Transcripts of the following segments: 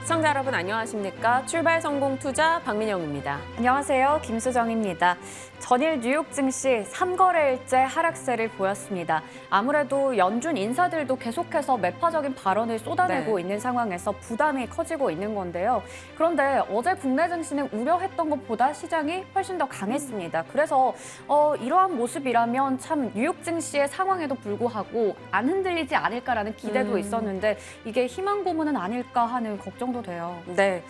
시청자 여러분 안녕하십니까? 출발 성공 투자 박민영입니다. 안녕하세요. 김수정입니다. 전일 뉴욕 증시 3거래일째 하락세를 보였습니다. 아무래도 연준 인사들도 계속해서 매파적인 발언을 쏟아내고 있는 상황에서 부담이 커지고 있는 건데요. 그런데 어제 국내 증시는 우려했던 것보다 시장이 훨씬 더 강했습니다. 그래서 이러한 모습이라면 참 뉴욕 증시의 상황에도 불구하고 안 흔들리지 않을까라는 기대도 있었는데 이게 희망 고문은 아닐까 하는 걱정도 돼요. 네,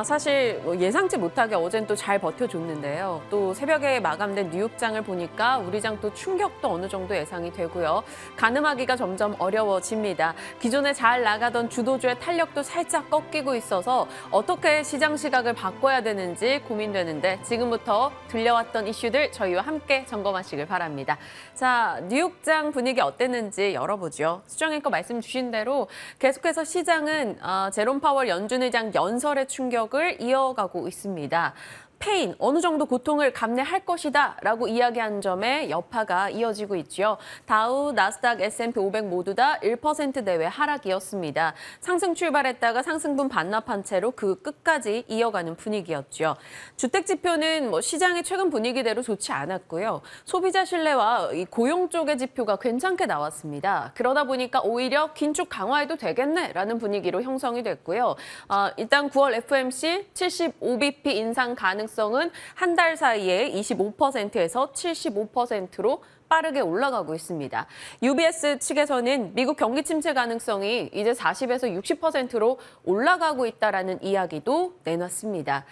사실 예상치 못하게 어젠 또 잘 버텨줬는데요. 또 새벽에 마감된 뉴욕장을 보니까 우리 장 또 충격도 어느 정도 예상이 되고요. 가늠하기가 점점 어려워집니다. 기존에 잘 나가던 주도주의 탄력도 살짝 꺾이고 있어서 어떻게 시장 시각을 바꿔야 되는지 고민되는데 지금부터 들려왔던 이슈들 저희와 함께 점검하시길 바랍니다. 자, 뉴욕장 분위기 어땠는지 열어보죠. 수정 앵커 말씀 주신 대로 계속해서 시장은 제롬 파월 연준 의장 연설의 충격을 이어가고 있습니다. 페인, 어느 정도 고통을 감내할 것이다 라고 이야기한 점에 여파가 이어지고 있죠. 다우, 나스닥, S&P 500 모두 다 1% 내외 하락이었습니다. 상승 출발했다가 상승분 반납한 채로 그 끝까지 이어가는 분위기였죠. 주택 지표는 시장의 최근 분위기대로 좋지 않았고요. 소비자 신뢰와 이 고용 쪽의 지표가 괜찮게 나왔습니다. 그러다 보니까 오히려 긴축 강화해도 되겠네라는 분위기로 형성이 됐고요. 일단 9월 FOMC 75bp 인상 가능성은 한 달 사이에 25%에서 75%로 빠르게 올라가고 있습니다. UBS 측에서는 미국 경기 침체 가능성이 이제 40에서 60%로 올라가고 있다라는 이야기도 내놨습니다.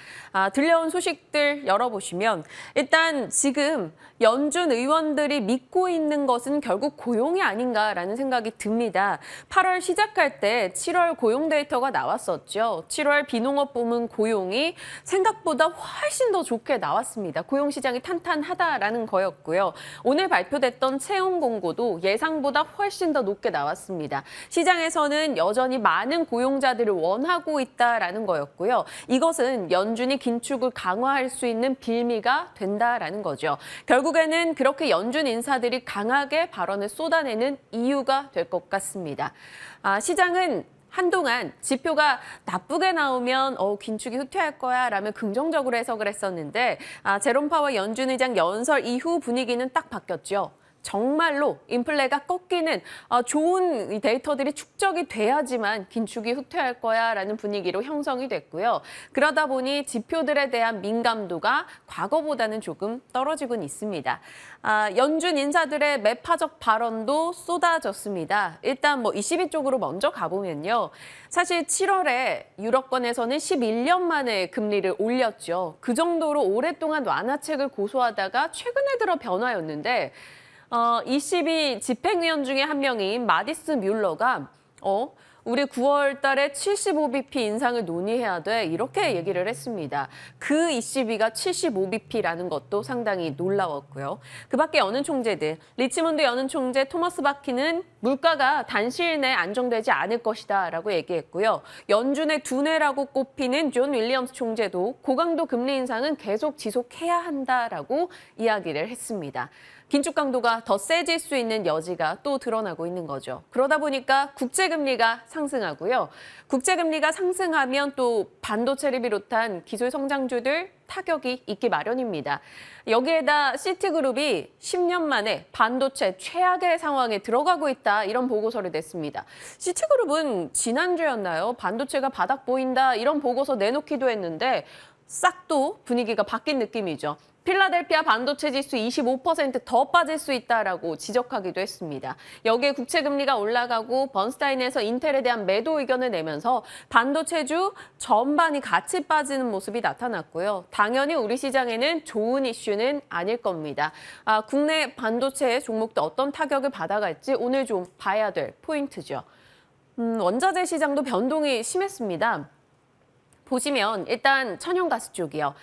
들려온 소식들 열어보시면 일단 지금 연준 의원들이 믿고 있는 것은 결국 고용이 아닌가라는 생각이 듭니다. 8월 시작할 때 7월 고용 데이터가 나왔었죠. 7월 비농업 부문 고용이 생각보다 훨씬 더 좋게 나왔습니다. 고용 시장이 탄탄하다라는 거였고요. 오늘 발표됐던 채용 공고도 예상보다 훨씬 더 높게 나왔습니다. 시장에서는 여전히 많은 고용자들을 원하고 있다라는 거였고요. 이것은 연준이 긴축을 강화할 수 있는 빌미가 된다라는 거죠. 결국에는 그렇게 연준 인사들이 강하게 발언을 쏟아내는 이유가 될 것 같습니다. 시장은 한동안 지표가 나쁘게 나오면 긴축이 후퇴할 거야 라며 긍정적으로 해석을 했었는데 제롬 파월 연준 의장 연설 이후 분위기는 딱 바뀌었죠. 정말로 인플레가 꺾이는 좋은 데이터들이 축적이 돼야지만 긴축이 후퇴할 거야라는 분위기로 형성이 됐고요. 그러다 보니 지표들에 대한 민감도가 과거보다는 조금 떨어지곤 있습니다. 연준 인사들의 매파적 발언도 쏟아졌습니다. 일단 ECB 쪽으로 먼저 가보면요. 사실 7월에 유럽권에서는 11년 만에 금리를 올렸죠. 그 정도로 오랫동안 완화책을 고수하다가 최근에 들어 변화였는데 ECB 집행위원 중에 한 명인 마디스 뮬러가 우리 9월 달에 75bp 인상을 논의해야 돼 이렇게 얘기를 했습니다. 그 ECB가 75bp라는 것도 상당히 놀라웠고요. 그 밖에 연은 총재들, 리치몬드 연은 총재 토머스 바키는 물가가 단시일 내에 안정되지 않을 것이다 라고 얘기했고요. 연준의 두뇌라고 꼽히는 존 윌리엄스 총재도 고강도 금리 인상은 계속 지속해야 한다라고 이야기를 했습니다. 긴축 강도가 더 세질 수 있는 여지가 또 드러나고 있는 거죠. 그러다 보니까 국제금리가 상승하고요. 국제금리가 상승하면 또 반도체를 비롯한 기술 성장주들 타격이 있기 마련입니다. 여기에다 시티그룹이 10년 만에 반도체 최악의 상황에 들어가고 있다 이런 보고서를 냈습니다. 시티그룹은 지난주였나요? 반도체가 바닥 보인다 이런 보고서 내놓기도 했는데 싹 또 분위기가 바뀐 느낌이죠. 필라델피아 반도체 지수 25%더 빠질 수 있다라고 지적하기도 했습니다. 여기에 국채금리가 올라가고 번스타인에서 인텔에 대한 매도 의견을 내면서 반도체주 전반이 같이 빠지는 모습이 나타났고요. 당연히 우리 시장에는 좋은 이슈는 아닐 겁니다. 국내 반도체 종목도 어떤 타격을 받아갈지 오늘 좀 봐야 될 포인트죠. 원자재 시장도 변동이 심했습니다. 보시면 일단 천연가스 쪽이요.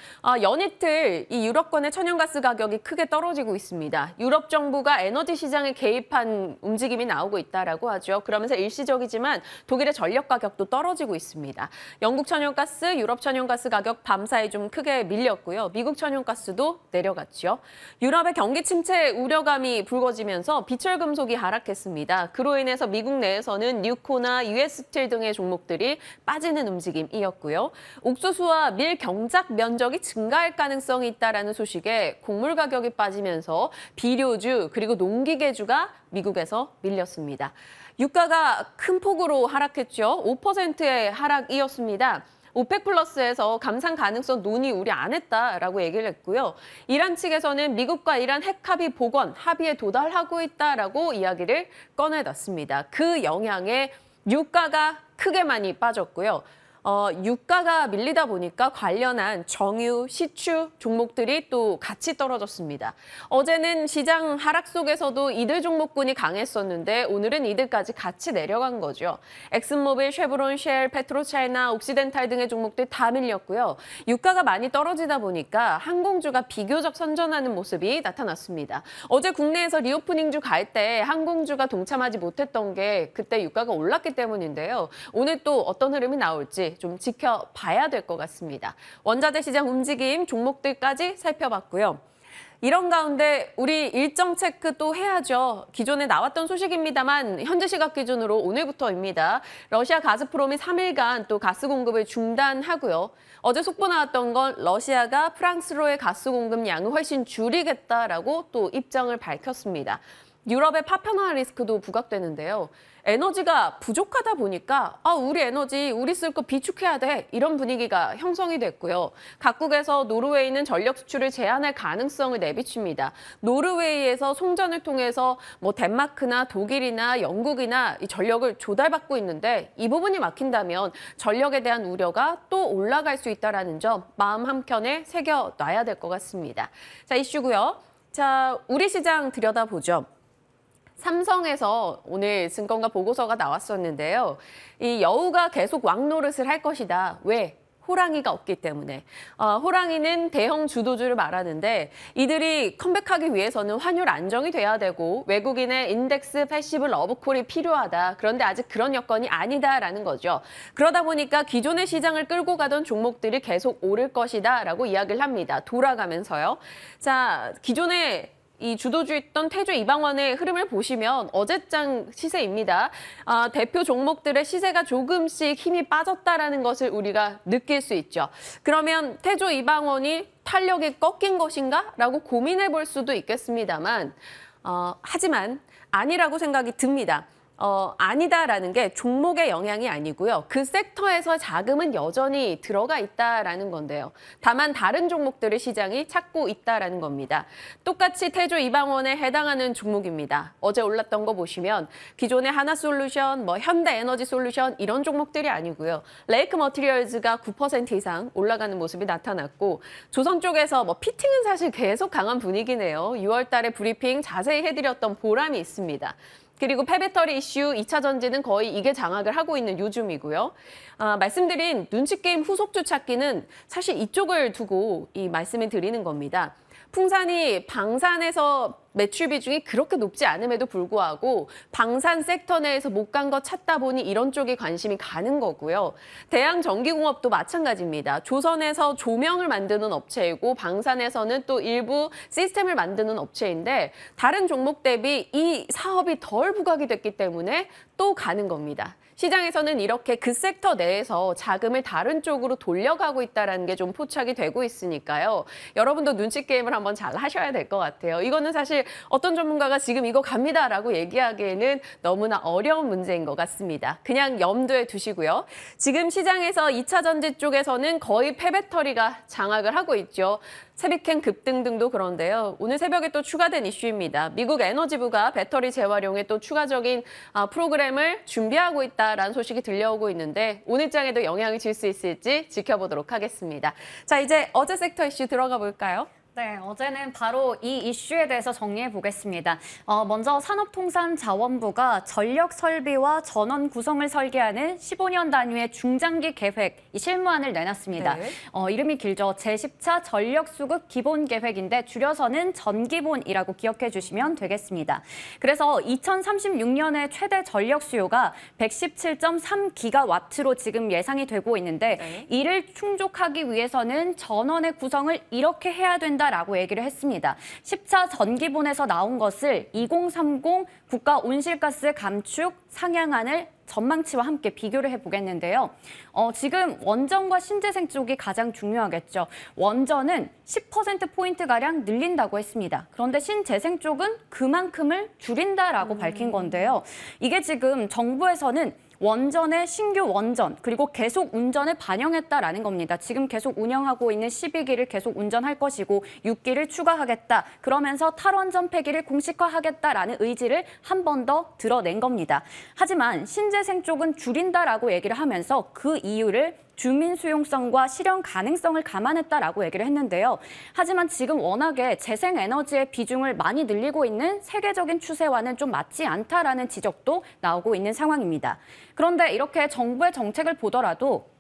연이틀 이 유럽권의 천연가스 가격이 크게 떨어지고 있습니다. 유럽 정부가 에너지 시장에 개입한 움직임이 나오고 있다라고 하죠. 그러면서 일시적이지만 독일의 전력 가격도 떨어지고 있습니다. 영국 천연가스, 유럽 천연가스 가격 밤사이 좀 크게 밀렸고요. 미국 천연가스도 내려갔죠. 유럽의 경기 침체 우려감이 불거지면서 비철금속이 하락했습니다. 그로 인해서 미국 내에서는 뉴코나 US 스틸 등의 종목들이 빠지는 움직임이었고요. 옥수수와 밀 경작 면적이 증가할 가능성이 있다라는 소식에 곡물 가격이 빠지면서 비료주 그리고 농기계주가 미국에서 밀렸습니다. 유가가 큰 폭으로 하락했죠. 5%의 하락이었습니다. 오펙 플러스에서 감산 가능성 논의 우리 안 했다라고 얘기를 했고요. 이란 측에서는 미국과 이란 핵합의 복원, 합의에 도달하고 있다라고 이야기를 꺼내놨습니다. 그 영향에 유가가 크게 많이 빠졌고요. 유가가 밀리다 보니까 관련한 정유, 시추 종목들이 또 같이 떨어졌습니다. 어제는 시장 하락 속에서도 이들 종목군이 강했었는데 오늘은 이들까지 같이 내려간 거죠. 엑슨모빌, 쉐브론, 쉘, 페트로차이나, 옥시덴탈 등의 종목들 다 밀렸고요. 유가가 많이 떨어지다 보니까 항공주가 비교적 선전하는 모습이 나타났습니다. 어제 국내에서 리오프닝주 갈 때 항공주가 동참하지 못했던 게 그때 유가가 올랐기 때문인데요. 오늘 또 어떤 흐름이 나올지 좀 지켜봐야 될 것 같습니다. 원자재 시장 움직임 종목들까지 살펴봤고요. 이런 가운데 우리 일정 체크 또 해야죠. 기존에 나왔던 소식입니다만 현재 시각 기준으로 오늘부터입니다. 러시아 가스프롬이 3일간 또 가스 공급을 중단하고요. 어제 속보 나왔던 건 러시아가 프랑스로의 가스 공급 양을 훨씬 줄이겠다라고 또 입장을 밝혔습니다. 유럽의 파편화 리스크도 부각되는데요. 에너지가 부족하다 보니까 우리 에너지 우리 쓸 거 비축해야 돼 이런 분위기가 형성이 됐고요. 각국에서 노르웨이는 전력 수출을 제한할 가능성을 내비칩니다. 노르웨이에서 송전을 통해서 덴마크나 독일이나 영국이나 이 전력을 조달받고 있는데 이 부분이 막힌다면 전력에 대한 우려가 또 올라갈 수 있다는 점 마음 한켠에 새겨놔야 될 것 같습니다. 자, 이슈고요. 자, 우리 시장 들여다보죠. 삼성에서 오늘 증권가 보고서가 나왔었는데요. 이 여우가 계속 왕노릇을 할 것이다. 왜? 호랑이가 없기 때문에. 호랑이는 대형 주도주를 말하는데 이들이 컴백하기 위해서는 환율 안정이 돼야 되고 외국인의 인덱스 패시브 러브콜이 필요하다. 그런데 아직 그런 여건이 아니다라는 거죠. 그러다 보니까 기존의 시장을 끌고 가던 종목들이 계속 오를 것이다라고 이야기를 합니다. 돌아가면서요. 자, 기존에 이 주도주였던 태조 이방원의 흐름을 보시면 어제장 시세입니다. 대표 종목들의 시세가 조금씩 힘이 빠졌다라는 것을 우리가 느낄 수 있죠. 그러면 태조 이방원이 탄력이 꺾인 것인가? 라고 고민해 볼 수도 있겠습니다만 하지만 아니라고 생각이 듭니다. 아니다라는 게 종목의 영향이 아니고요. 그 섹터에서 자금은 여전히 들어가 있다라는 건데요. 다만 다른 종목들을 시장이 찾고 있다라는 겁니다. 똑같이 태조 이방원에 해당하는 종목입니다. 어제 올랐던 거 보시면 기존의 하나솔루션, 현대에너지솔루션 이런 종목들이 아니고요. 레이크 머티리얼즈가 9% 이상 올라가는 모습이 나타났고 조선 쪽에서 피팅은 사실 계속 강한 분위기네요. 6월 달에 브리핑 자세히 해드렸던 보람이 있습니다. 그리고 폐배터리 이슈 2차 전지는 거의 이게 장악을 하고 있는 요즘이고요. 말씀드린 눈치게임 후속주 찾기는 사실 이쪽을 두고 이 말씀을 드리는 겁니다. 풍산이 방산에서 매출 비중이 그렇게 높지 않음에도 불구하고 방산 섹터 내에서 못 간 거 찾다 보니 이런 쪽에 관심이 가는 거고요. 대양전기공업도 마찬가지입니다. 조선에서 조명을 만드는 업체이고 방산에서는 또 일부 시스템을 만드는 업체인데 다른 종목 대비 이 사업이 덜 부각이 됐기 때문에 또 가는 겁니다. 시장에서는 이렇게 그 섹터 내에서 자금을 다른 쪽으로 돌려가고 있다는 게 좀 포착이 되고 있으니까요. 여러분도 눈치 게임을 한번 잘 하셔야 될 것 같아요. 이거는 사실 어떤 전문가가 지금 이거 갑니다라고 얘기하기에는 너무나 어려운 문제인 것 같습니다. 그냥 염두에 두시고요. 지금 시장에서 2차 전지 쪽에서는 거의 폐배터리가 장악을 하고 있죠. 세비캔 급등 등도 그런데요. 오늘 새벽에 또 추가된 이슈입니다. 미국 에너지부가 배터리 재활용에 또 추가적인 프로그램을 준비하고 있다라는 소식이 들려오고 있는데 오늘장에도 영향을 줄 수 있을지 지켜보도록 하겠습니다. 자, 이제 어제 섹터 이슈 들어가 볼까요? 네, 어제는 바로 이 이슈에 대해서 정리해 보겠습니다. 먼저 산업통상자원부가 전력 설비와 전원 구성을 설계하는 15년 단위의 중장기 계획, 이 실무안을 내놨습니다. 네. 이름이 길죠. 제10차 전력수급 기본계획인데 줄여서는 전기본이라고 기억해 주시면 되겠습니다. 그래서 2036년에 최대 전력 수요가 117.3기가와트로 지금 예상이 되고 있는데 네. 이를 충족하기 위해서는 전원의 구성을 이렇게 해야 된다라고 얘기를 했습니다. 10차 전기본에서 나온 것을 2030 국가 온실가스 감축 상향안을 전망치와 함께 비교를 해보겠는데요. 지금 원전과 신재생 쪽이 가장 중요하겠죠. 원전은 10%포인트가량 늘린다고 했습니다. 그런데 신재생 쪽은 그만큼을 줄인다라고 밝힌 건데요. 이게 지금 정부에서는 원전의 신규 원전 그리고 계속 운전을 반영했다라는 겁니다. 지금 계속 운영하고 있는 12기를 계속 운전할 것이고 6기를 추가하겠다. 그러면서 탈원전 폐기를 공식화하겠다라는 의지를 한 번 더 드러낸 겁니다. 하지만 신재생 쪽은 줄인다라고 얘기를 하면서 그 이유를 주민 수용성과 실현 가능성을 감안했다라고 얘기를 했는데요. 하지만 지금 워낙에 재생에너지의 비중을 많이 늘리고 있는 세계적인 추세와는 좀 맞지 않다라는 지적도 나오고 있는 상황입니다. 그런데 이렇게 정부의 정책을 보더라도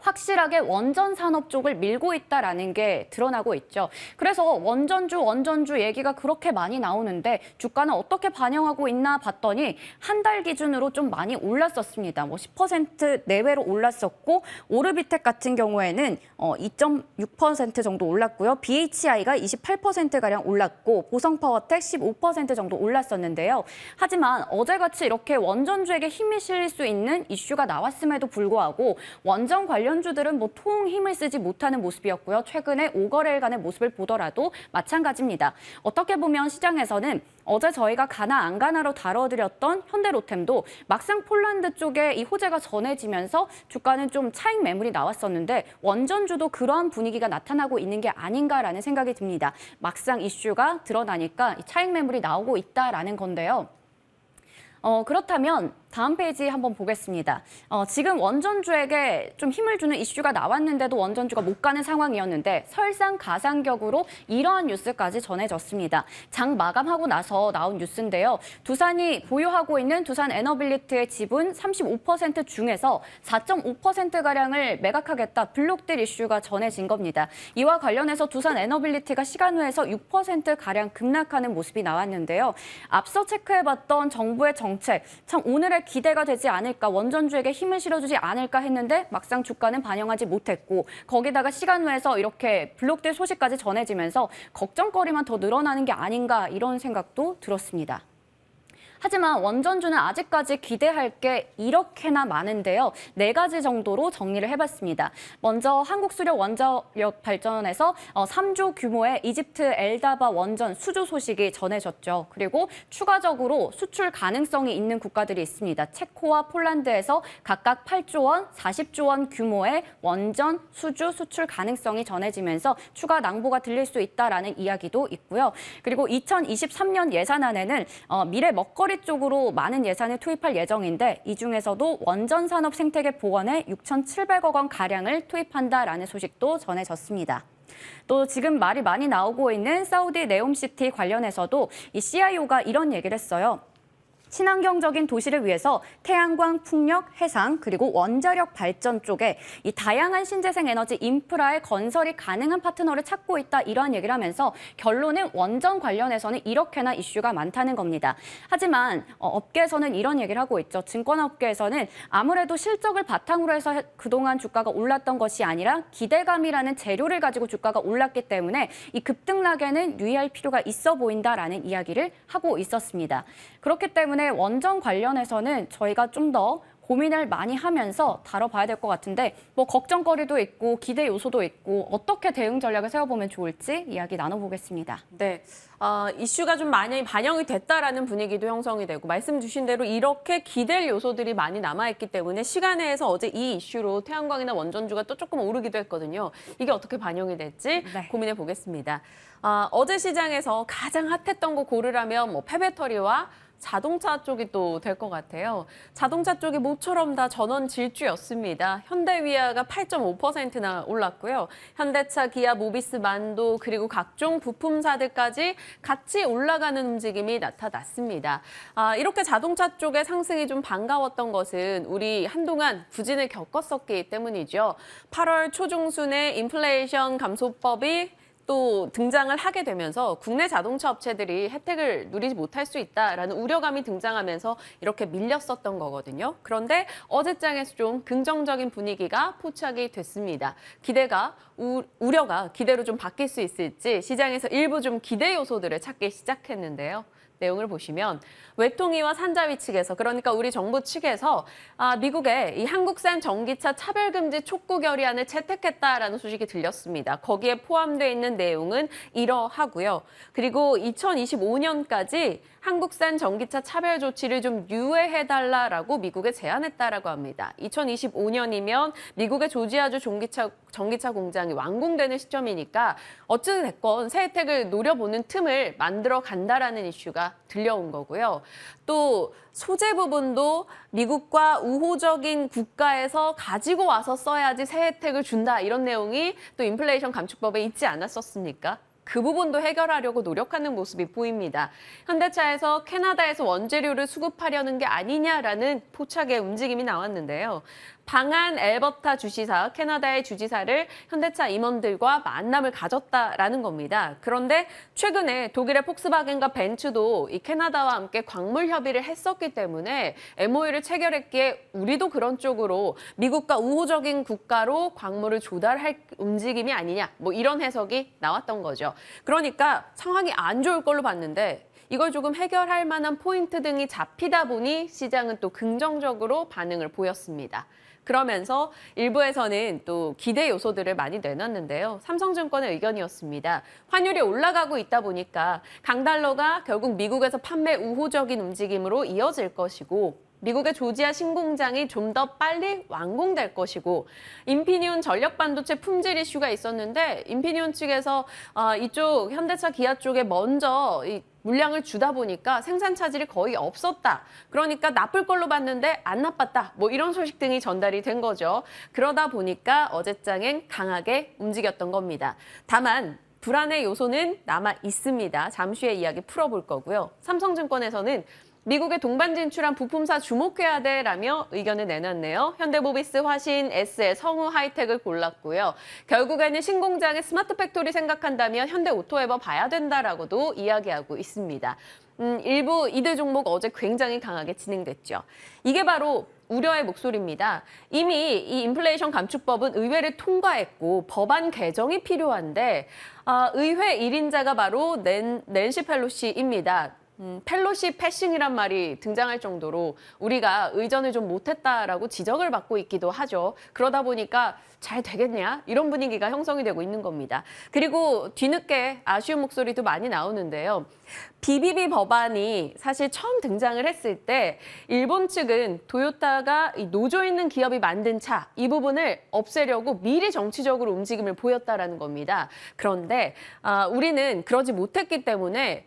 확실하게 원전 산업 쪽을 밀고 있다라는 게 드러나고 있죠. 그래서 원전주 얘기가 그렇게 많이 나오는데 주가는 어떻게 반영하고 있나 봤더니 한 달 기준으로 좀 많이 올랐었습니다. 10% 내외로 올랐었고 오르비텍 같은 경우에는 2.6% 정도 올랐고요. BHI가 28%가량 올랐고 보성파워텍 15% 정도 올랐었는데요. 하지만 어제같이 이렇게 원전주에게 힘이 실릴 수 있는 이슈가 나왔음에도 불구하고 원전 관련주들은 통 힘을 쓰지 못하는 모습이었고요. 최근에 5거래일간의 모습을 보더라도 마찬가지입니다. 어떻게 보면 시장에서는 어제 저희가 가나 안 가나로 다뤄드렸던 현대로템도 막상 폴란드 쪽에 이 호재가 전해지면서 주가는 좀 차익 매물이 나왔었는데 원전주도 그러한 분위기가 나타나고 있는 게 아닌가라는 생각이 듭니다. 막상 이슈가 드러나니까 이 차익 매물이 나오고 있다라는 건데요. 그렇다면 다음 페이지 한번 보겠습니다. 지금 원전주에게 좀 힘을 주는 이슈가 나왔는데도 원전주가 못 가는 상황이었는데 설상가상격으로 이러한 뉴스까지 전해졌습니다. 장 마감하고 나서 나온 뉴스인데요. 두산이 보유하고 있는 두산 에너빌리티의 지분 35% 중에서 4.5%가량을 매각하겠다 블록딜 이슈가 전해진 겁니다. 이와 관련해서 두산 에너빌리티가 시간외에서 6%가량 급락하는 모습이 나왔는데요. 앞서 체크해봤던 정부의 정책, 참 오늘의 기대가 되지 않을까, 원전주에게 힘을 실어주지 않을까 했는데 막상 주가는 반영하지 못했고 거기다가 시간 외에서 이렇게 블록딜 소식까지 전해지면서 걱정거리만 더 늘어나는 게 아닌가 이런 생각도 들었습니다. 하지만 원전주는 아직까지 기대할 게 이렇게나 많은데요. 4가지 정도로 정리를 해봤습니다. 먼저 한국수력 원자력 발전에서 3조 규모의 이집트 엘다바 원전 수주 소식이 전해졌죠. 그리고 추가적으로 수출 가능성이 있는 국가들이 있습니다. 체코와 폴란드에서 각각 8조 원, 40조 원 규모의 원전 수주 수출 가능성이 전해지면서 추가 낭보가 들릴 수 있다라는 이야기도 있고요. 그리고 2023년 예산안에는 미래 먹거리 쪽으로 많은 예산을 투입할 예정인데 이 중에서도 원전 산업 생태계 보완에 6,700억 원 가량을 투입한다라는 소식도 전해졌습니다. 또 지금 말이 많이 나오고 있는 사우디 네옴시티 관련해서도 이 CIO가 이런 얘기를 했어요. 친환경적인 도시를 위해서 태양광, 풍력, 해상, 그리고 원자력 발전 쪽에 이 다양한 신재생 에너지 인프라의 건설이 가능한 파트너를 찾고 있다 이러한 얘기를 하면서 결론은 원전 관련해서는 이렇게나 이슈가 많다는 겁니다. 하지만 업계에서는 이런 얘기를 하고 있죠. 증권업계에서는 아무래도 실적을 바탕으로 해서 그동안 주가가 올랐던 것이 아니라 기대감이라는 재료를 가지고 주가가 올랐기 때문에 이 급등락에는 유의할 필요가 있어 보인다라는 이야기를 하고 있었습니다. 그렇기 때문에 원전 관련해서는 저희가 좀 더 고민을 많이 하면서 다뤄봐야 될 것 같은데 걱정거리도 있고 기대 요소도 있고 어떻게 대응 전략을 세워보면 좋을지 이야기 나눠보겠습니다. 네, 이슈가 좀 많이 반영이 됐다라는 분위기도 형성이 되고 말씀 주신 대로 이렇게 기댈 요소들이 많이 남아있기 때문에 시간에서 어제 이 이슈로 태양광이나 원전주가 또 조금 오르기도 했거든요. 이게 어떻게 반영이 될지 네. 고민해 보겠습니다. 어제 시장에서 가장 핫했던 거 고르라면 폐배터리와 자동차 쪽이 또 될 것 같아요. 자동차 쪽이 모처럼 다 전원 질주였습니다. 현대위아가 8.5%나 올랐고요. 현대차, 기아, 모비스, 만도 그리고 각종 부품사들까지 같이 올라가는 움직임이 나타났습니다. 이렇게 자동차 쪽의 상승이 좀 반가웠던 것은 우리 한동안 부진을 겪었었기 때문이죠. 8월 초중순에 인플레이션 감소법이 또 등장을 하게 되면서 국내 자동차 업체들이 혜택을 누리지 못할 수 있다라는 우려감이 등장하면서 이렇게 밀렸었던 거거든요. 그런데 어제장에서 좀 긍정적인 분위기가 포착이 됐습니다. 우려가 기대로 좀 바뀔 수 있을지 시장에서 일부 좀 기대 요소들을 찾기 시작했는데요. 내용을 보시면 외통위와 산자위 측에서 그러니까 우리 정부 측에서 미국의 이 한국산 전기차 차별금지 촉구 결의안을 채택했다라는 소식이 들렸습니다. 거기에 포함되어 있는 내용은 이러하고요. 그리고 2025년까지 한국산 전기차 차별 조치를 좀 유예해달라라고 미국에 제안했다라고 합니다. 2025년이면 미국의 조지아주 전기차 공장이 완공되는 시점이니까 어찌됐건 새 혜택을 노려보는 틈을 만들어 간다라는 이슈가 들려온 거고요. 또 소재 부분도 미국과 우호적인 국가에서 가지고 와서 써야지 새 혜택을 준다 이런 내용이 또 인플레이션 감축법에 있지 않았었습니까? 그 부분도 해결하려고 노력하는 모습이 보입니다. 현대차에서 캐나다에서 원재료를 수급하려는 게 아니냐라는 포착의 움직임이 나왔는데요. 방한 엘버타 주지사, 캐나다의 주지사를 현대차 임원들과 만남을 가졌다라는 겁니다. 그런데 최근에 독일의 폭스바겐과 벤츠도 이 캐나다와 함께 광물 협의를 했었기 때문에 MOU를 체결했기에 우리도 그런 쪽으로 미국과 우호적인 국가로 광물을 조달할 움직임이 아니냐, 뭐 이런 해석이 나왔던 거죠. 그러니까 상황이 안 좋을 걸로 봤는데 이걸 조금 해결할 만한 포인트 등이 잡히다 보니 시장은 또 긍정적으로 반응을 보였습니다. 그러면서 일부에서는 또 기대 요소들을 많이 내놨는데요. 삼성증권의 의견이었습니다. 환율이 올라가고 있다 보니까 강달러가 결국 미국에서 판매 우호적인 움직임으로 이어질 것이고 미국의 조지아 신공장이 좀 더 빨리 완공될 것이고 인피니온 전력반도체 품질 이슈가 있었는데 인피니온 측에서 이쪽 현대차 기아 쪽에 먼저 물량을 주다 보니까 생산 차질이 거의 없었다. 그러니까 나쁠 걸로 봤는데 안 나빴다. 뭐 이런 소식 등이 전달이 된 거죠. 그러다 보니까 어제장엔 강하게 움직였던 겁니다. 다만 불안의 요소는 남아 있습니다. 잠시 후에 이야기 풀어볼 거고요. 삼성증권에서는 미국의 동반 진출한 부품사 주목해야 돼라며 의견을 내놨네요. 현대모비스, 화신, SL, 성우 하이텍을 골랐고요. 결국에는 신공장의 스마트 팩토리 생각한다면 현대오토에버 봐야 된다라고도 이야기하고 있습니다. 일부 이들 종목 어제 굉장히 강하게 진행됐죠. 이게 바로 우려의 목소리입니다. 이미 이 인플레이션 감축법은 의회를 통과했고 법안 개정이 필요한데 의회 1인자가 바로 낸시 펠로시입니다. 펠로시 패싱이란 말이 등장할 정도로 우리가 의전을 좀 못했다라고 지적을 받고 있기도 하죠. 그러다 보니까 잘 되겠냐? 이런 분위기가 형성이 되고 있는 겁니다. 그리고 뒤늦게 아쉬운 목소리도 많이 나오는데요. BBB 법안이 사실 처음 등장을 했을 때 일본 측은 토요타가 이 노조 있는 기업이 만든 차, 이 부분을 없애려고 미리 정치적으로 움직임을 보였다라는 겁니다. 그런데 우리는 그러지 못했기 때문에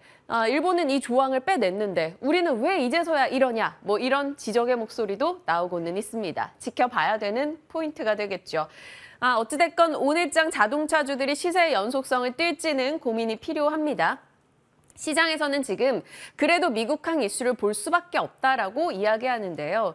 일본은 이 조항을 빼냈는데 우리는 왜 이제서야 이러냐 뭐 이런 지적의 목소리도 나오고는 있습니다. 지켜봐야 되는 포인트가 되겠죠. 어찌됐건 오늘장 자동차주들이 시세의 연속성을 띨지는 고민이 필요합니다. 시장에서는 지금 그래도 미국항 이슈를 볼 수밖에 없다라고 이야기하는데요.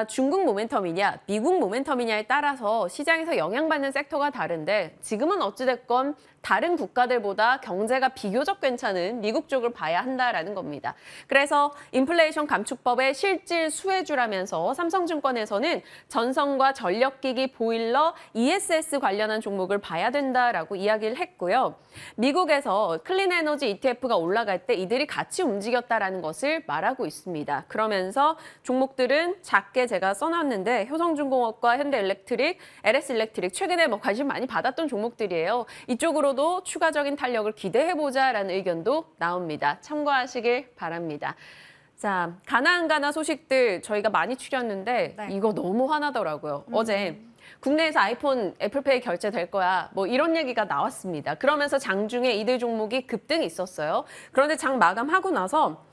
중국 모멘텀이냐, 미국 모멘텀이냐에 따라서 시장에서 영향받는 섹터가 다른데 지금은 어찌됐건 다른 국가들보다 경제가 비교적 괜찮은 미국 쪽을 봐야 한다라는 겁니다. 그래서 인플레이션 감축법의 실질 수혜주라면서 삼성증권에서는 전선과 전력기기, 보일러, ESS 관련한 종목을 봐야 된다라고 이야기를 했고요. 미국에서 클린 에너지 ETF가 올라갈 때 이들이 같이 움직였다라는 것을 말하고 있습니다. 그러면서 종목들은 작게 제가 써놨는데 효성중공업과 현대일렉트릭, LS일렉트릭 최근에 뭐 관심 많이 받았던 종목들이에요. 이쪽으로도 추가적인 탄력을 기대해보자라는 의견도 나옵니다. 참고하시길 바랍니다. 자, 가나 소식들 저희가 많이 추렸는데 이거 너무 화나더라고요. 어제 국내에서 아이폰 애플페이 결제될 거야. 뭐 이런 얘기가 나왔습니다. 그러면서 장중에 이들 종목이 급등이 있었어요. 그런데 장 마감하고 나서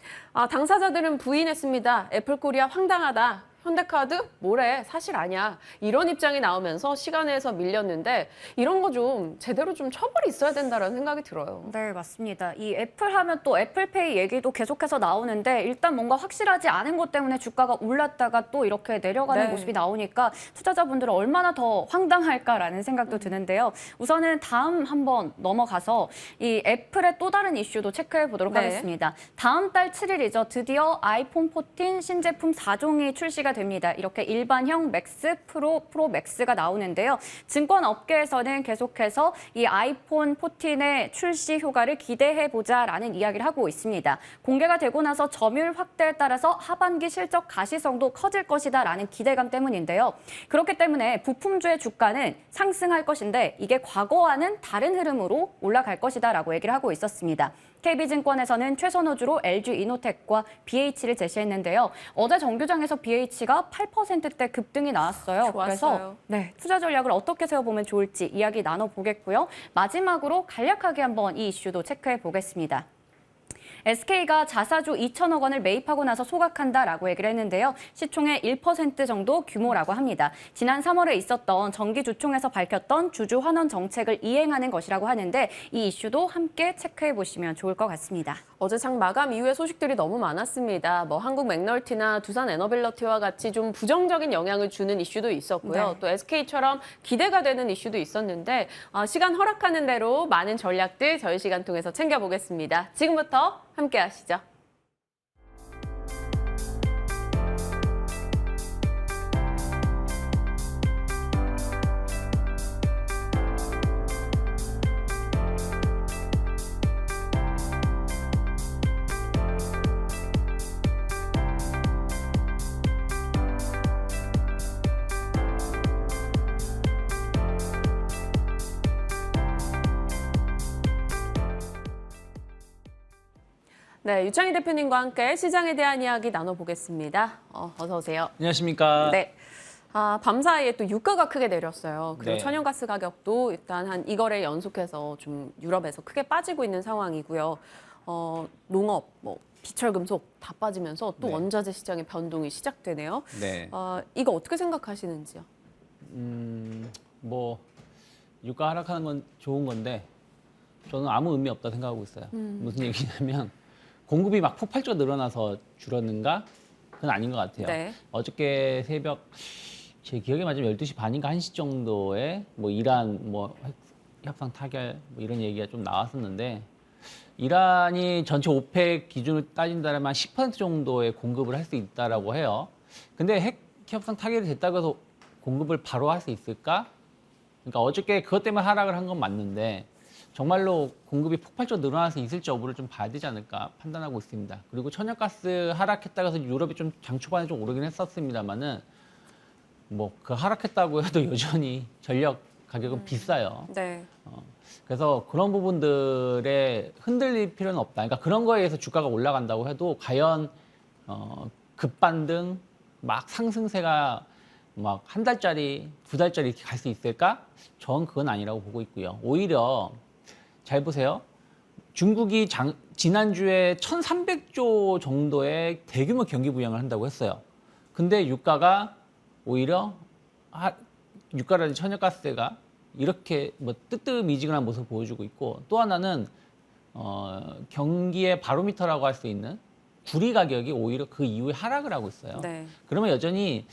당사자들은 부인했습니다. 애플코리아 황당하다. 현대카드 뭐래 사실 아니야 이런 입장이 나오면서 시간에서 밀렸는데 이런 거 좀 제대로 좀 처벌이 있어야 된다라는 생각이 들어요. 네, 맞습니다. 이 애플 하면 또 애플페이 얘기도 계속해서 나오는데 일단 뭔가 확실하지 않은 것 때문에 주가가 올랐다가 또 이렇게 내려가는 네. 모습이 나오니까 투자자분들은 얼마나 더 황당할까라는 생각도 드는데요. 우선은 다음 한번 넘어가서 이 애플의 또 다른 이슈도 체크해 보도록 네. 하겠습니다. 다음 달 7일이죠. 드디어 아이폰 14 신제품 4종이 출시가 됩니다. 이렇게 일반형 맥스, 프로 맥스가 나오는데요. 증권 업계에서는 계속해서 이 아이폰 14의 출시 효과를 기대해보자라는 이야기를 하고 있습니다. 공개가 되고 나서 점유율 확대에 따라서 하반기 실적 가시성도 커질 것이다라는 기대감 때문인데요. 그렇기 때문에 부품주의 주가는 상승할 것인데 이게 과거와는 다른 흐름으로 올라갈 것이다라고 얘기를 하고 있었습니다. KB증권에서는 최선호주로 LG이노텍과 BH를 제시했는데요. 어제 정규장에서 BH가 8%대 급등이 나왔어요. 좋았어요. 그래서 투자 전략을 어떻게 세워보면 좋을지 이야기 나눠보겠고요. 마지막으로 간략하게 한번 이 이슈도 체크해 보겠습니다. SK가 자사주 2천억 원을 매입하고 나서 소각한다라고 얘기를 했는데요. 시총의 1% 정도 규모라고 합니다. 지난 3월에 있었던 정기주총에서 밝혔던 주주 환원 정책을 이행하는 것이라고 하는데 이 이슈도 함께 체크해 보시면 좋을 것 같습니다. 어제 장 마감 이후에 소식들이 너무 많았습니다. 뭐 한국 맥널티나 두산 에너빌러티와 같이 좀 부정적인 영향을 주는 이슈도 있었고요. 네. 또 SK처럼 기대가 되는 이슈도 있었는데 시간 허락하는 대로 많은 전략들 저희 시간 통해서 챙겨보겠습니다. 지금부터 함께 하시죠. 네, 유창희 대표님과 함께 시장에 대한 이야기 나눠보겠습니다. 어서 오세요. 안녕하십니까. 네. 밤사이에 또 유가가 크게 내렸어요. 그리고 네. 천연가스 가격도 일단 한 2거래 연속해서 좀 유럽에서 크게 빠지고 있는 상황이고요. 농업, 뭐 비철금속 다 빠지면서 또 네. 원자재 시장의 변동이 시작되네요. 네. 이거 어떻게 생각하시는지요? 뭐 유가 하락하는 건 좋은 건데 저는 아무 의미 없다 생각하고 있어요. 무슨 얘기냐면 공급이 막 폭발적으로 늘어나서 줄었는가? 그건 아닌 것 같아요. 네. 어저께 새벽 제 기억에 맞으면 12시 반인가 1시 정도에 뭐 이란 뭐 협상 타결 뭐 이런 얘기가 좀 나왔었는데 이란이 전체 오펙 기준을 따진다면 한 10% 정도의 공급을 할 수 있다라고 해요. 근데 핵 협상 타결이 됐다고 해서 공급을 바로 할 수 있을까? 그러니까 어저께 그것 때문에 하락을 한 건 맞는데 정말로 공급이 폭발적으로 늘어나서 있을지 여부를 좀 봐야 되지 않을까 판단하고 있습니다. 그리고 천연가스 하락했다고 해서 유럽이 좀 장 초반에 좀 오르긴 했었습니다만은 뭐 그 하락했다고 해도 여전히 전력 가격은 비싸요. 네. 그래서 그런 부분들에 흔들릴 필요는 없다. 그러니까 그런 거에 의해서 주가가 올라간다고 해도 과연 급반등, 막 상승세가 막 한 달짜리, 두 달짜리 이렇게 갈 수 있을까? 전 그건 아니라고 보고 있고요. 오히려 잘 보세요. 중국이 지난주에 1,300조 정도의 대규모 경기 부양을 한다고 했어요. 근데 유가가 오히려 유가라든지 천연가스가 이렇게 뭐 뜨뜻미지근한 모습을 보여주고 있고 또 하나는 경기의 바로미터라고 할 수 있는 구리 가격이 오히려 그 이후에 하락을 하고 있어요. 네. 그러면 여전히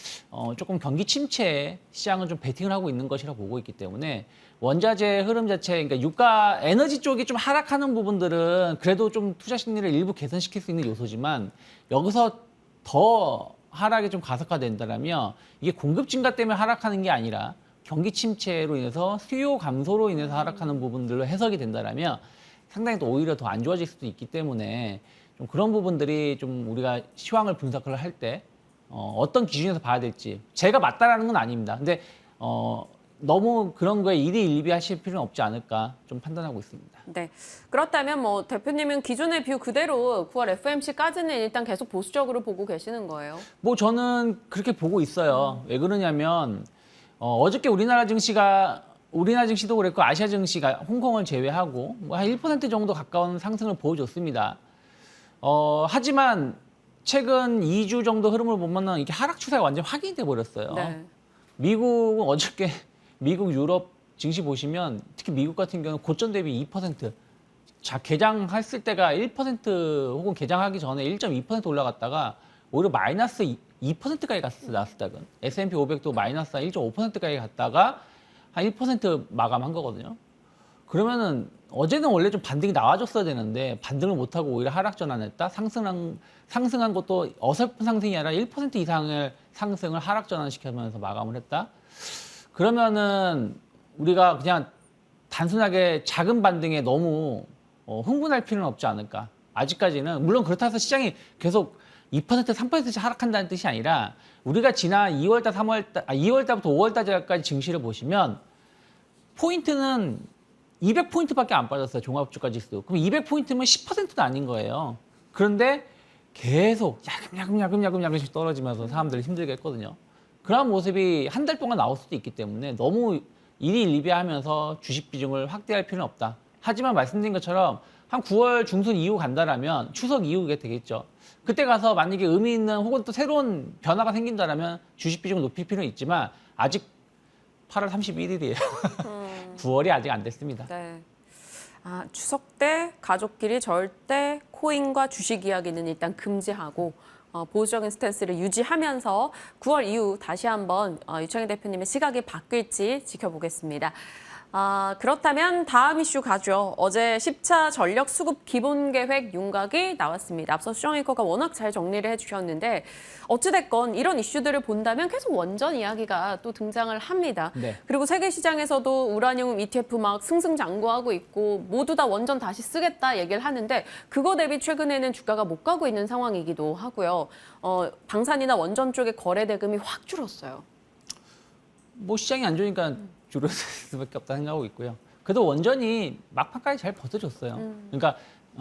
조금 경기 침체에 시장은 좀 베팅을 하고 있는 것이라고 보고 있기 때문에 원자재 흐름 자체, 그러니까 유가 에너지 쪽이 좀 하락하는 부분들은 그래도 좀 투자 심리를 일부 개선시킬 수 있는 요소지만 여기서 더 하락이 좀 가속화된다라면 이게 공급 증가 때문에 하락하는 게 아니라 경기 침체로 인해서 수요 감소로 인해서 하락하는 부분들로 해석이 된다라면 상당히 또 오히려 더 안 좋아질 수도 있기 때문에 좀 그런 부분들이 좀 우리가 시황을 분석을 할 때 어떤 기준에서 봐야 될지 제가 맞다라는 건 아닙니다. 근데 너무 그런 거에 일희일비하실 필요는 없지 않을까 좀 판단하고 있습니다. 네. 그렇다면 뭐 대표님은 기존의 뷰 그대로 9월 FOMC까지는 일단 계속 보수적으로 보고 계시는 거예요? 뭐 저는 그렇게 보고 있어요. 왜 그러냐면 어저께 우리나라 증시도 그랬고 아시아 증시가 홍콩을 제외하고 뭐 한 1% 정도 가까운 상승을 보여줬습니다. 하지만 최근 2주 정도 흐름을 보면은 이게 하락 추세가 완전 확인이 돼 버렸어요. 네. 미국은 어저께 미국 유럽 증시 보시면 특히 미국 같은 경우는 고점 대비 2%. 자, 개장했을 때가 1% 혹은 개장하기 전에 1.2% 올라갔다가 오히려 마이너스 2%까지 갔었어요, 나스닥은. S&P 500도 마이너스 1.5%까지 갔다가 한 1% 마감한 거거든요. 그러면은 어제는 원래 좀 반등이 나와줬어야 되는데 반등을 못하고 오히려 하락 전환했다. 상승한 것도 어설픈 상승이 아니라 1% 이상의 상승을 하락 전환시키면서 마감을 했다. 그러면은 우리가 그냥 단순하게 작은 반등에 너무 흥분할 필요는 없지 않을까. 아직까지는 물론 그렇다고 해서 시장이 계속 2%, 3%씩 하락한다는 뜻이 아니라 우리가 지난 2월달, 2월달부터 5월달까지 증시를 보시면 포인트는 200포인트밖에 안 빠졌어요. 종합주가 지수. 그럼 200포인트면 10%도 아닌 거예요. 그런데 계속 야금야금씩 떨어지면서 사람들이 힘들게 했거든요. 그런 모습이 한 달 동안 나올 수도 있기 때문에 너무 일희일비하면서 주식 비중을 확대할 필요는 없다. 하지만 말씀드린 것처럼 한 9월 중순 이후 간다라면 추석 이후게 되겠죠. 그때 가서 만약에 의미 있는 혹은 또 새로운 변화가 생긴다라면 주식 비중을 높일 필요는 있지만 아직 8월 31일이에요. 9월이 아직 안 됐습니다. 네. 추석 때 가족끼리 절대 코인과 주식 이야기는 일단 금지하고 보수적인 스탠스를 유지하면서 9월 이후 다시 한번 유창희 대표님의 시각이 바뀔지 지켜보겠습니다. 그렇다면 다음 이슈 가죠. 어제 10차 전력 수급 기본 계획 윤곽이 나왔습니다. 앞서 수정앵커가 워낙 잘 정리를 해주셨는데 어찌됐건 이런 이슈들을 본다면 계속 원전 이야기가 또 등장을 합니다. 네. 그리고 세계 시장에서도 우라늄 ETF 막 승승장구하고 있고 모두 다 원전 다시 쓰겠다 얘기를 하는데 그거 대비 최근에는 주가가 못 가고 있는 상황이기도 하고요. 방산이나 원전 쪽의 거래 대금이 확 줄었어요. 뭐 시장이 안 좋으니까 줄었을 수밖에 없다 생각하고 있고요. 그래도 원전이 막판까지 잘 버텨줬어요. 그러니까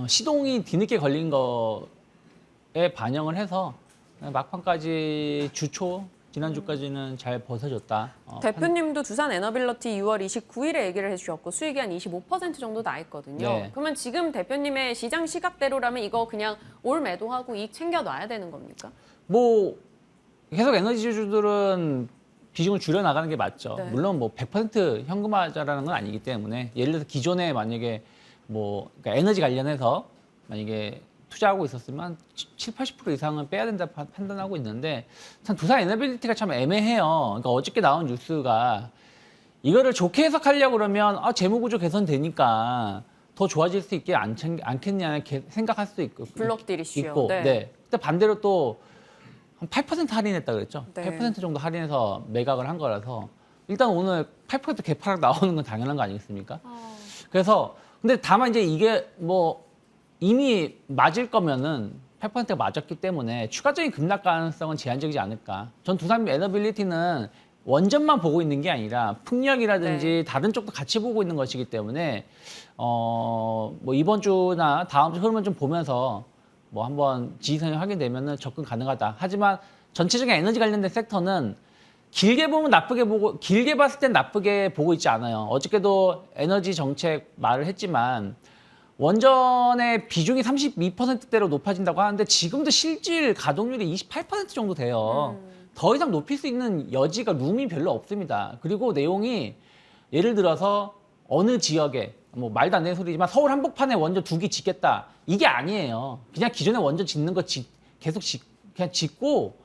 시동이 뒤늦게 걸린 거에 반영을 해서 막판까지 지난주까지는 잘 버텨줬다. 대표님도 두산 에너빌리티 6월 29일에 얘기를 해주셨고 수익이 한 25% 정도 나 있거든요. 네. 그러면 지금 대표님의 시장 시각대로라면 이거 그냥 올 매도하고 이익 챙겨놔야 되는 겁니까? 뭐 계속 에너지주들은 비중을 줄여 나가는 게 맞죠. 네. 물론 뭐 100% 현금화자라는 건 아니기 때문에 예를 들어서 기존에 만약에 그러니까 에너지 관련해서 만약에 투자하고 있었으면 7, 80% 이상은 빼야 된다 판단하고 있는데 참 두산 에너빌리티가 참 애매해요. 그러니까 어저께 나온 뉴스가 이거를 좋게 해석하려고 그러면 재무구조 개선되니까 더 좋아질 수 있게 않겠냐 생각할 수도 있고 블럭딜 이슈요. 있고 네. 근데 반대로 또 한 8% 할인했다 그랬죠. 네. 8% 정도 할인해서 매각을 한 거라서 일단 오늘 8% 개파락 나오는 건 당연한 거 아니겠습니까? 그래서 근데 다만 이제 이게 뭐 이미 맞을 거면은 8%가 맞았기 때문에 추가적인 급락 가능성은 제한적이지 않을까. 전 두산 에너빌리티는 원전만 보고 있는 게 아니라 풍력이라든지 다른 쪽도 같이 보고 있는 것이기 때문에 뭐 이번 주나 다음 주 흐름을 좀 보면서 뭐 한번 지지선이 확인되면은 접근 가능하다. 하지만 전체적인 에너지 관련된 섹터는 길게 보면 나쁘게 보고 길게 봤을 땐 나쁘게 보고 있지 않아요. 어저께도 에너지 정책 말을 했지만 원전의 비중이 32%대로 높아진다고 하는데 지금도 실질 가동률이 28% 정도 돼요. 더 이상 높일 수 있는 여지가 룸이 별로 없습니다. 그리고 내용이 예를 들어서 어느 지역에 뭐 말도 안 되는 소리지만 서울 한복판에 원전 2기 짓겠다. 이게 아니에요. 그냥 기존에 원전 짓는 거 계속 그냥 짓고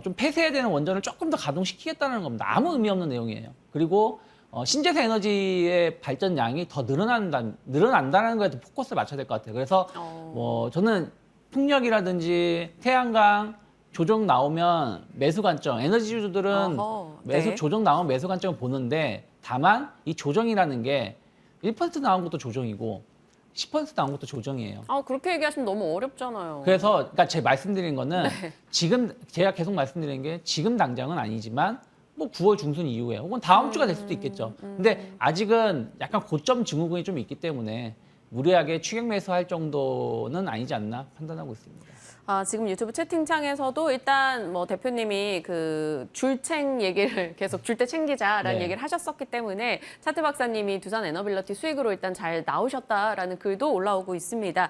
좀 폐쇄해야 되는 원전을 조금 더 가동시키겠다는 겁니다. 아무 의미 없는 내용이에요. 그리고 신재생 에너지의 발전량이 더 늘어난다는 거에 더 포커스를 맞춰야 될 것 같아요. 그래서 뭐 저는 풍력이라든지 태양광 조정 나오면 매수 관점, 에너지주들은 네. 조정 나오면 매수 관점을 보는데 다만 이 조정이라는 게 1% 나온 것도 조정이고 10% 나온 것도 조정이에요. 그렇게 얘기하시면 너무 어렵잖아요. 그래서 그러니까 제가 말씀드린 거는 네. 지금 제가 계속 말씀드린 게 지금 당장은 아니지만 뭐 9월 중순 이후에 혹은 다음 주가 될 수도 있겠죠. 근데 아직은 약간 고점 증후군이 좀 있기 때문에 무리하게 추격 매수할 정도는 아니지 않나 판단하고 있습니다. 지금 유튜브 채팅창에서도 일단 뭐 대표님이 그 줄챙 얘기를 계속 줄 때 챙기자라는 네. 얘기를 하셨었기 때문에 차트 박사님이 두산 에너빌리티 수익으로 일단 잘 나오셨다라는 글도 올라오고 있습니다.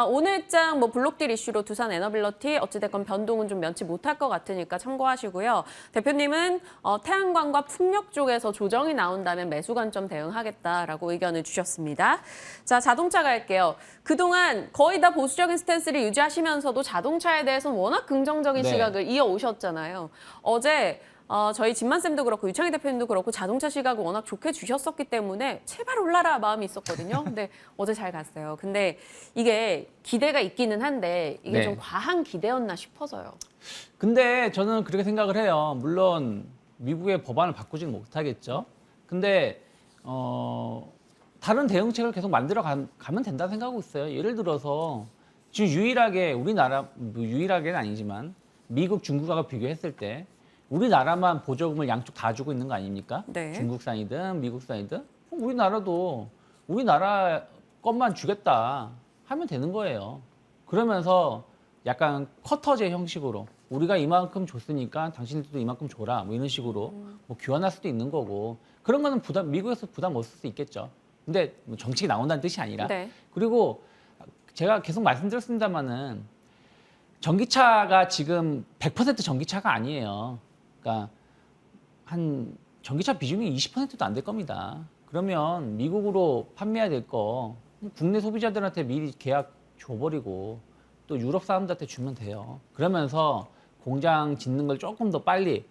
오늘장 뭐 블록딜 이슈로 두산 에너빌리티 어찌됐건 변동은 좀 면치 못할 것 같으니까 참고하시고요. 대표님은 태양광과 풍력 쪽에서 조정이 나온다면 매수 관점 대응하겠다라고 의견을 주셨습니다. 자, 자동차 갈게요. 그동안 거의 다 보수적인 스탠스를 유지하시면서도 자동차에 대해서는 워낙 긍정적인 네. 시각을 이어오셨잖아요. 어제 저희 진만쌤도 그렇고 유창희 대표님도 그렇고 자동차 시각을 워낙 좋게 주셨었기 때문에 제발 올라라 마음이 있었거든요. 근데 어제 잘 갔어요. 근데 이게 기대가 있기는 한데 이게 네. 좀 과한 기대였나 싶어서요. 근데 저는 그렇게 생각을 해요. 물론 미국의 법안을 바꾸지는 못하겠죠. 근데 다른 대응책을 계속 만들어 가면 된다 생각하고 있어요. 예를 들어서 지금 유일하게 우리나라, 유일하게는 아니지만 미국, 중국하고 비교했을 때 우리나라만 보조금을 양쪽 다 주고 있는 거 아닙니까? 네. 중국산이든 미국산이든 우리나라도 우리나라 것만 주겠다 하면 되는 거예요. 그러면서 약간 쿼터제 형식으로 우리가 이만큼 줬으니까 당신들도 이만큼 줘라 뭐 이런 식으로 뭐 교환할 수도 있는 거고 그런 거는 미국에서 부담 없을 수 있겠죠. 근데 뭐 정책이 나온다는 뜻이 아니라 네. 그리고 제가 계속 말씀드렸습니다마는 전기차가 지금 100% 전기차가 아니에요. 그러니까 한 전기차 비중이 20%도 안 될 겁니다. 그러면 미국으로 판매해야 될 거 국내 소비자들한테 미리 계약 줘버리고 또 유럽 사람들한테 주면 돼요. 그러면서 공장 짓는 걸 조금 더 빨리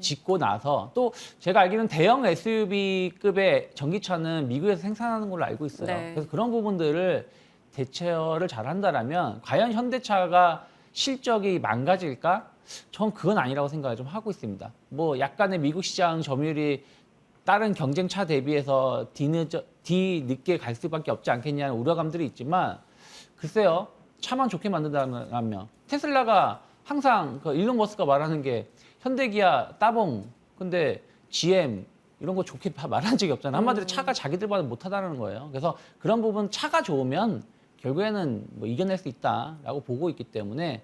짓고 나서 또 제가 알기로는 대형 SUV급의 전기차는 미국에서 생산하는 걸로 알고 있어요. 네. 그래서 그런 부분들을 대처를 잘 한다라면 과연 현대차가 실적이 망가질까? 전 그건 아니라고 생각을 좀 하고 있습니다. 뭐 약간의 미국 시장 점유율이 다른 경쟁차 대비해서 뒤늦게 갈 수밖에 없지 않겠냐는 우려감들이 있지만 글쎄요. 차만 좋게 만든다면 테슬라가 항상 그 일론 머스크가 말하는 게 현대기아, 따봉, 근데 GM 이런 거 좋게 말한 적이 없잖아요. 한마디로 차가 자기들보다 못하다는 거예요. 그래서 그런 부분 차가 좋으면 결국에는 뭐 이겨낼 수 있다라고 보고 있기 때문에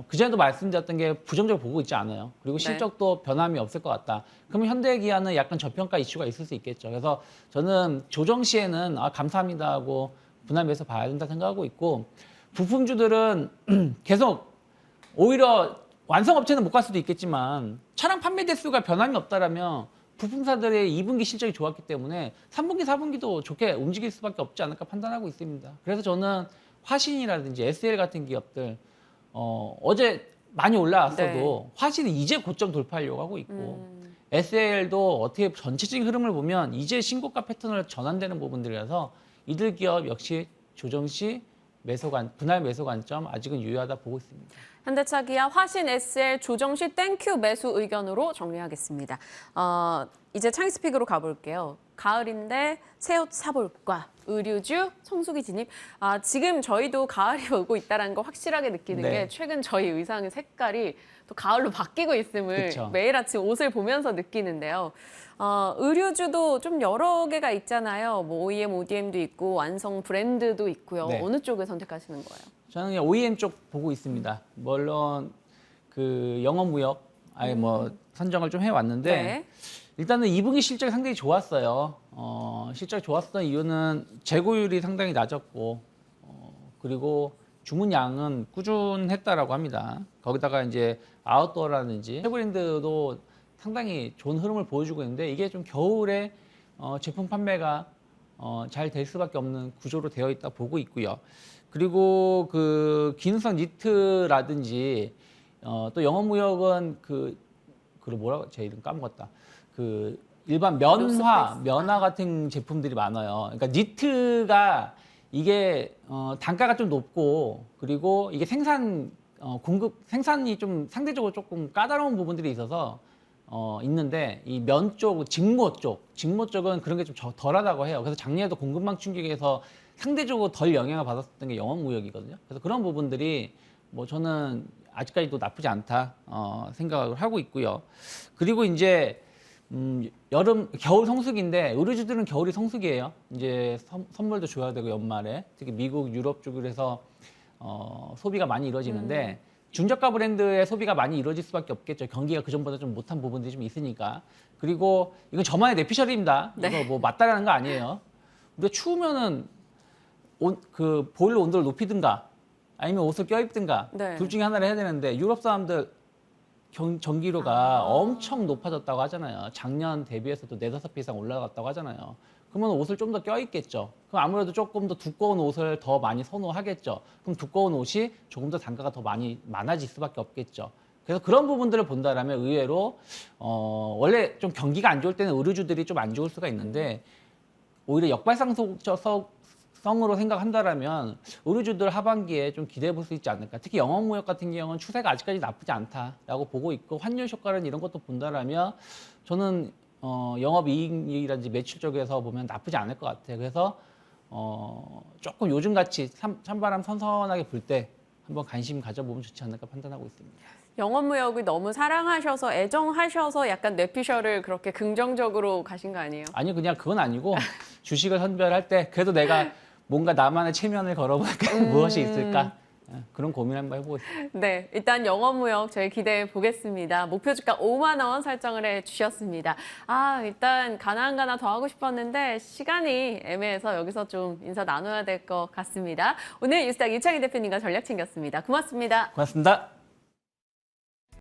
그전에도 말씀드렸던 게 부정적으로 보고 있지 않아요. 그리고 실적도 변함이 없을 것 같다. 그러면 현대기아는 약간 저평가 이슈가 있을 수 있겠죠. 그래서 저는 조정 시에는 감사합니다 하고 분할매수 봐야 된다 생각하고 있고 부품주들은 계속 오히려 완성업체는 못 갈 수도 있겠지만 차량 판매 대수가 변함이 없다라면 부품사들의 2분기 실적이 좋았기 때문에 3분기, 4분기도 좋게 움직일 수밖에 없지 않을까 판단하고 있습니다. 그래서 저는 화신이라든지 SL 같은 기업들 어제 많이 올라왔어도 네. 화신은 이제 고점 돌파하려고 하고 있고 SL도 어떻게 전체적인 흐름을 보면 이제 신고가 패턴으로 전환되는 부분들이라서 이들 기업 역시 조정 시 분할 매수 관점 아직은 유효하다 보고 있습니다. 현대차, 기아, 화신, SL 조정 시 땡큐 매수 의견으로 정리하겠습니다. 이제 창의스픽으로 가볼게요. 가을인데 새 옷 사볼까? 의류주 성수기 진입. 지금 저희도 가을이 오고 있다는 거 확실하게 느끼는 네. 게 최근 저희 의상의 색깔이 또 가을로 바뀌고 있음을 그쵸. 매일 아침 옷을 보면서 느끼는데요. 의류주도 좀 여러 개가 있잖아요. 뭐 OEM, ODM도 있고 완성 브랜드도 있고요. 네. 어느 쪽을 선택하시는 거예요? 저는 그냥 OEM 쪽 보고 있습니다. 물론 그 영업무역 뭐 선정을 좀 해왔는데 네. 일단은 2분기 실적이 상당히 좋았어요. 실적이 좋았던 이유는 재고율이 상당히 낮았고 그리고 주문량은 꾸준했다라고 합니다. 거기다가 이제 아웃도어라든지 브랜드도 상당히 좋은 흐름을 보여주고 있는데 이게 좀 겨울에 제품 판매가 잘 될 수밖에 없는 구조로 되어 있다 보고 있고요. 그리고 그 기능성 니트라든지 또 영업무역은 그 뭐라고 제 이름 까먹었다. 그 일반 면화 같은 제품들이 많아요. 그러니까 니트가 이게 단가가 좀 높고 그리고 이게 생산이 좀 상대적으로 조금 까다로운 부분들이 있어서 있는데 이 면 쪽, 직모 쪽은 그런 게 좀 덜하다고 해요. 그래서 작년에도 공급망 충격에서 상대적으로 덜 영향을 받았던 게 영업무역이거든요. 그래서 그런 부분들이 뭐 저는 아직까지도 나쁘지 않다 생각을 하고 있고요. 그리고 이제 겨울 성수기인데 의류주들은 겨울이 성수기예요. 이제 선물도 줘야 되고 연말에 특히 미국, 유럽 쪽으로 해서 소비가 많이 이루어지는데 중저가 브랜드의 소비가 많이 이루어질 수밖에 없겠죠. 경기가 그전보다 좀 못한 부분들이 좀 있으니까. 그리고 이건 저만의 내피셜입니다. 네. 이거 뭐 맞다라는 거 아니에요. 우리가 추우면은 그 보일러 온도를 높이든가 아니면 옷을 껴입든가 네. 둘 중에 하나를 해야 되는데 유럽 사람들 전기료가 엄청 높아졌다고 하잖아요. 작년 대비해서도 4-5배 이상 올라갔다고 하잖아요. 그러면 옷을 좀 더 껴입겠죠. 그럼 아무래도 조금 더 두꺼운 옷을 더 많이 선호하겠죠. 그럼 두꺼운 옷이 조금 더 단가가 더 많아질 수밖에 없겠죠. 그래서 그런 부분들을 본다라면 의외로 원래 좀 경기가 안 좋을 때는 의류주들이 좀 안 좋을 수가 있는데 오히려 역발상성으로 생각한다라면 의류주들 하반기에 좀 기대해 볼 수 있지 않을까. 특히 영업무역 같은 경우는 추세가 아직까지 나쁘지 않다라고 보고 있고 환율 효과는 이런 것도 본다라면 저는 영업이익이라든지 매출 쪽에서 보면 나쁘지 않을 것 같아요. 그래서 조금 요즘같이 찬바람 선선하게 불 때 한번 관심 가져보면 좋지 않을까 판단하고 있습니다. 영업무역을 너무 사랑하셔서 애정하셔서 약간 뇌피셜을 그렇게 긍정적으로 가신 거 아니에요? 아니 그냥 그건 아니고 주식을 선별할 때 그래도 내가 뭔가 나만의 체면을 걸어볼까 무엇이 있을까 그런 고민 한번 해보고 있습니다. 네, 일단 영업무역 저희 기대해 보겠습니다. 목표 주가 5만 원 설정을 해주셨습니다. 일단 가나 더 하고 싶었는데 시간이 애매해서 여기서 좀 인사 나눠야 될 것 같습니다. 오늘 뉴스닥 이창희 대표님과 전략 챙겼습니다. 고맙습니다. 고맙습니다.